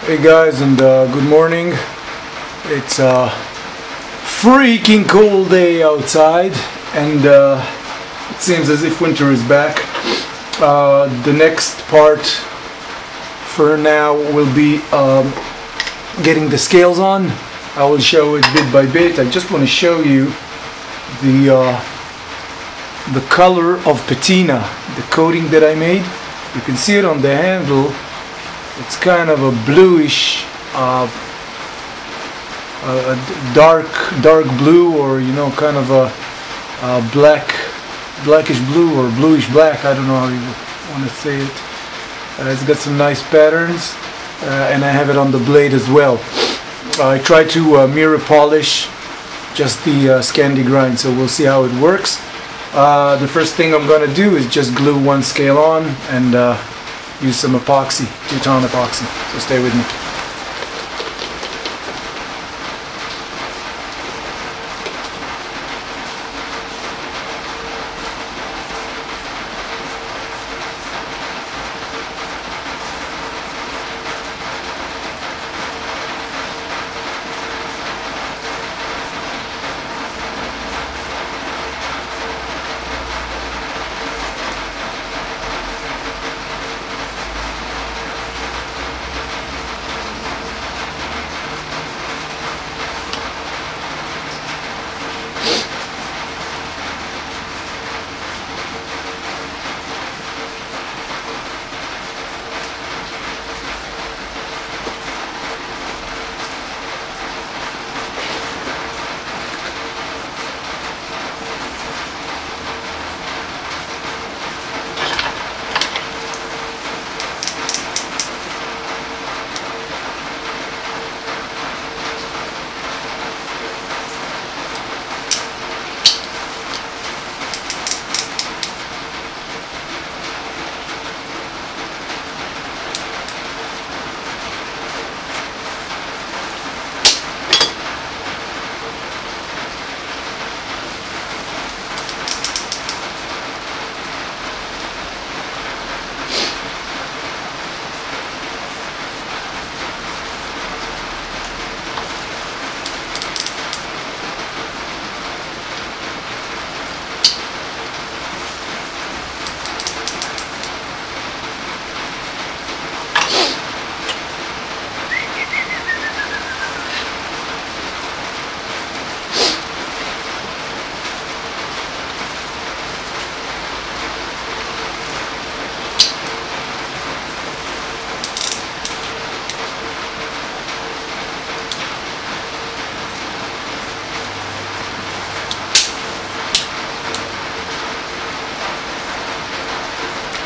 Hey guys, and good morning. It's a freaking cold day outside, and it seems as if winter is back. The next part for now will be getting the scales on. I will show it bit by bit. I just want to show you the color of patina, the coating that I made. You can see it on the handle. It's kind of a bluish, a dark blue, or kind of a blackish blue or bluish black. I don't know how you want to say it. It's got some nice patterns, and I have it on the blade as well. I try to mirror polish just the Scandi grind, so we'll see how it works. The first thing I'm going to do is just glue one scale on and use some epoxy, 2-tone epoxy, so stay with me.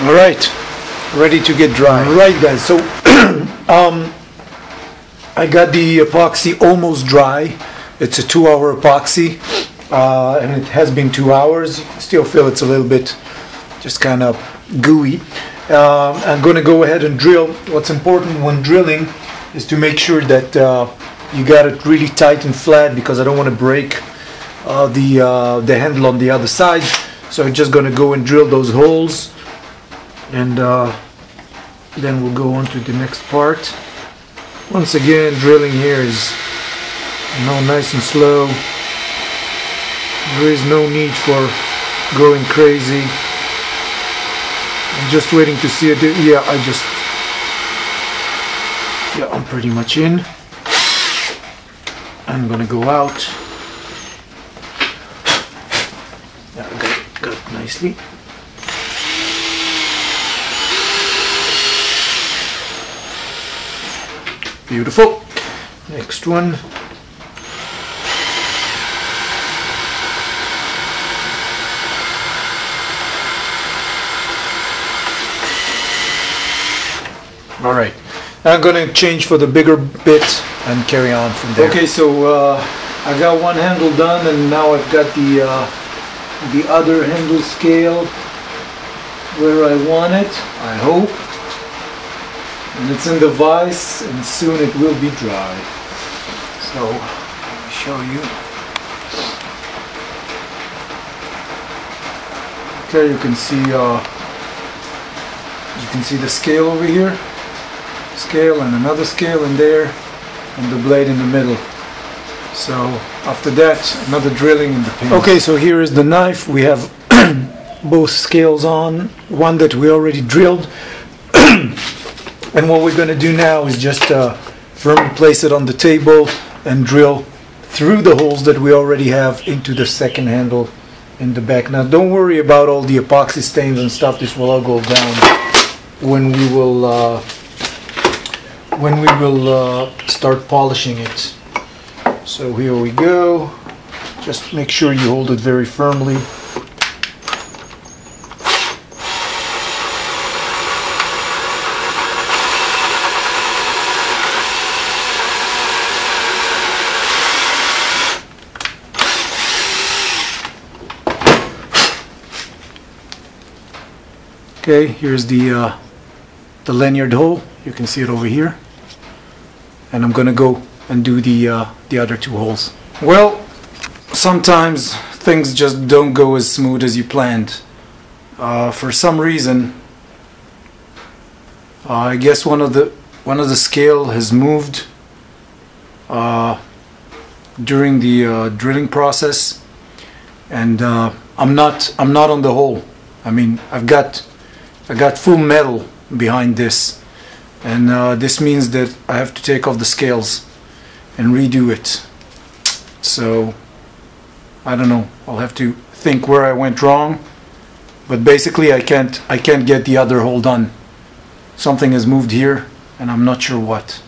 Alright, ready to get dry. Alright guys, so I got the epoxy almost dry. It's a 2-hour epoxy, and it has been 2 hours. Still feel it's a little bit just kind of gooey. I'm going to go ahead and drill. What's important when drilling is to make sure that you got it really tight and flat, because I don't want to break the handle on the other side. So I'm just going to go and drill those holes, and then we'll go on to the next part. Once again, drilling here is nice and slow. There is no need for going crazy. I'm just waiting to see it. Yeah, I'm pretty much in. I'm gonna go out. Yeah, I got it nicely. Beautiful. Next one. All right. I'm going to change for the bigger bit and carry on from there. Okay, so I got one handle done, and now I've got the other handle scale where I want it, I hope. And it's in the vise, and soon it will be dry. So, let me show you. Okay, you can see the scale over here. scale and another scale in there, and the blade in the middle. So after that, another drilling in the pins. Okay, so here is the knife. We have both scales on, one that we already drilled. And what we're going to do now is just firmly place it on the table and drill through the holes that we already have into the second handle in the back. Now don't worry about all the epoxy stains and stuff. This will all go down when we will start polishing it. So here we go. Just make sure you hold it very firmly. Okay, here's the lanyard hole. You can see it over here. And I'm gonna go and do the other two holes. Well, sometimes things just don't go as smooth as you planned. For some reason, I guess one of the scale has moved during the drilling process, and I'm not on the hole. I mean, I got full metal behind this, and this means that I have to take off the scales and redo it. So I don't know, I'll have to think where I went wrong, but basically I can't get the other hole done. Something has moved here and I'm not sure what.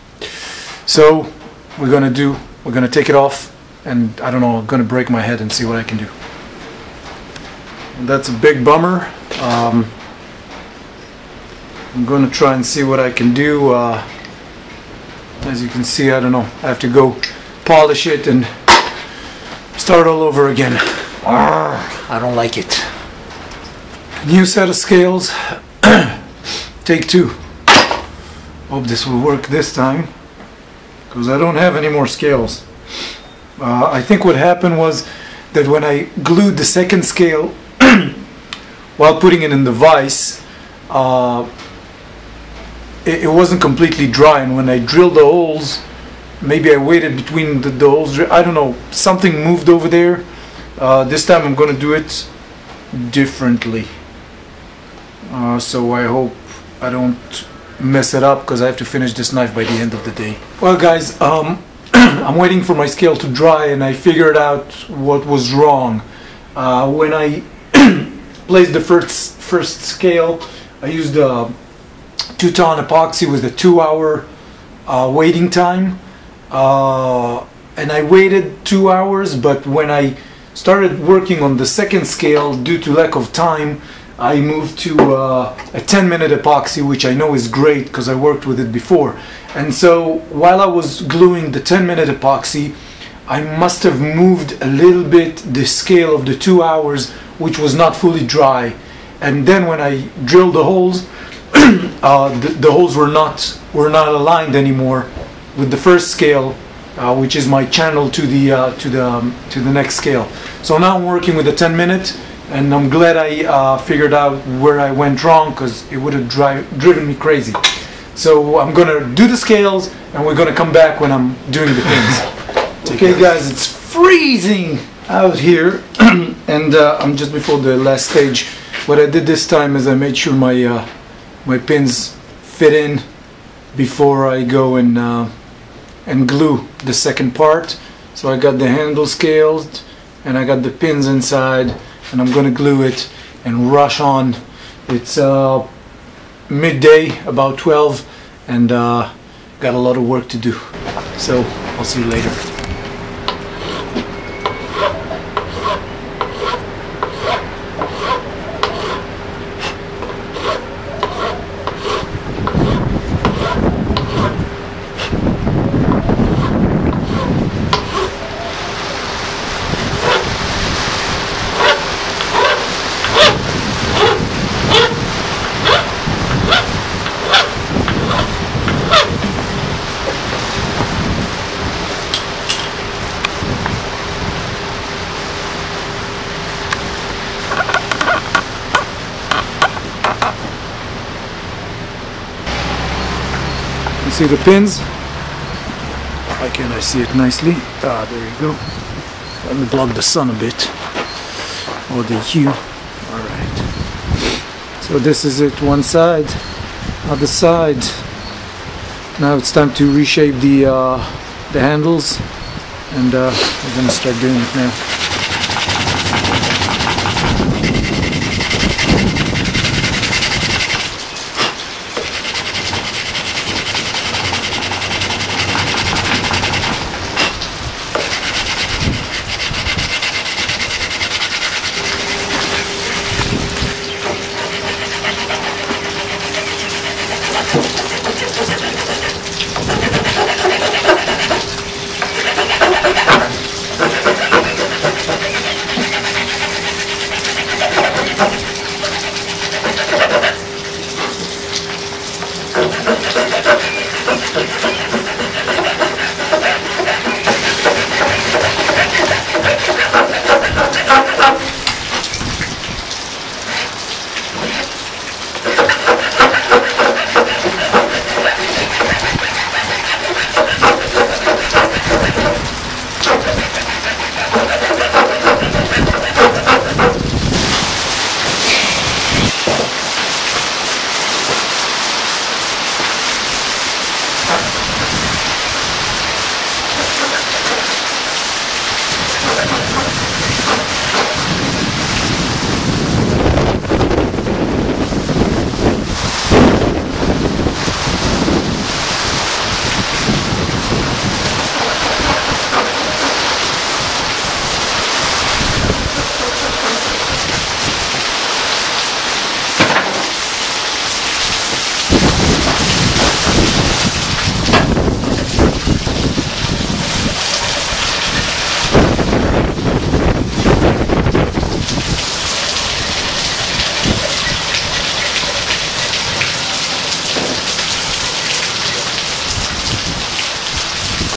So we're gonna take it off, and I don't know, I'm gonna break my head and see what I can do. And that's a big bummer. I'm gonna try and see what I can do. As you can see, I don't know, I have to go polish it and start all over again. I don't like it. New set of scales. Take two. Hope this will work this time, because I don't have any more scales. I think what happened was that when I glued the second scale while putting it in the vise, it wasn't completely dry, and when I drilled the holes, maybe I waited between the holes, I don't know, something moved over there. This time I'm going to do it differently. So I hope I don't mess it up, because I have to finish this knife by the end of the day. Well guys, I'm waiting for my scale to dry, and I figured out what was wrong. When I placed the first scale, I used a 2-ton epoxy with a 2-hour waiting time, and I waited 2 hours, but when I started working on the second scale, due to lack of time, I moved to a 10-minute epoxy, which I know is great because I worked with it before. And so while I was gluing the 10-minute epoxy, I must have moved a little bit the scale of the 2 hours, which was not fully dry. And then when I drilled the holes, the holes were not aligned anymore with the first scale, which is my channel to the next scale. So now I'm working with the 10-minute, and I'm glad I figured out where I went wrong, because it would have driven me crazy. So I'm gonna do the scales, and we're gonna come back when I'm doing the pins. Okay guys, it's freezing out here, and I'm just before the last stage. What I did this time is I made sure my pins fit in before I go and glue the second part. So I got the handle scaled, and I got the pins inside, and I'm gonna glue it and rush on. It's midday, about 12, and got a lot of work to do. So I'll see you later. See the pins? Why can't I see it nicely? Ah, there you go. Let me block the sun a bit, or the hue. Alright, so this is it, one side, other side. Now it's time to reshape the handles, and we're gonna start doing it now.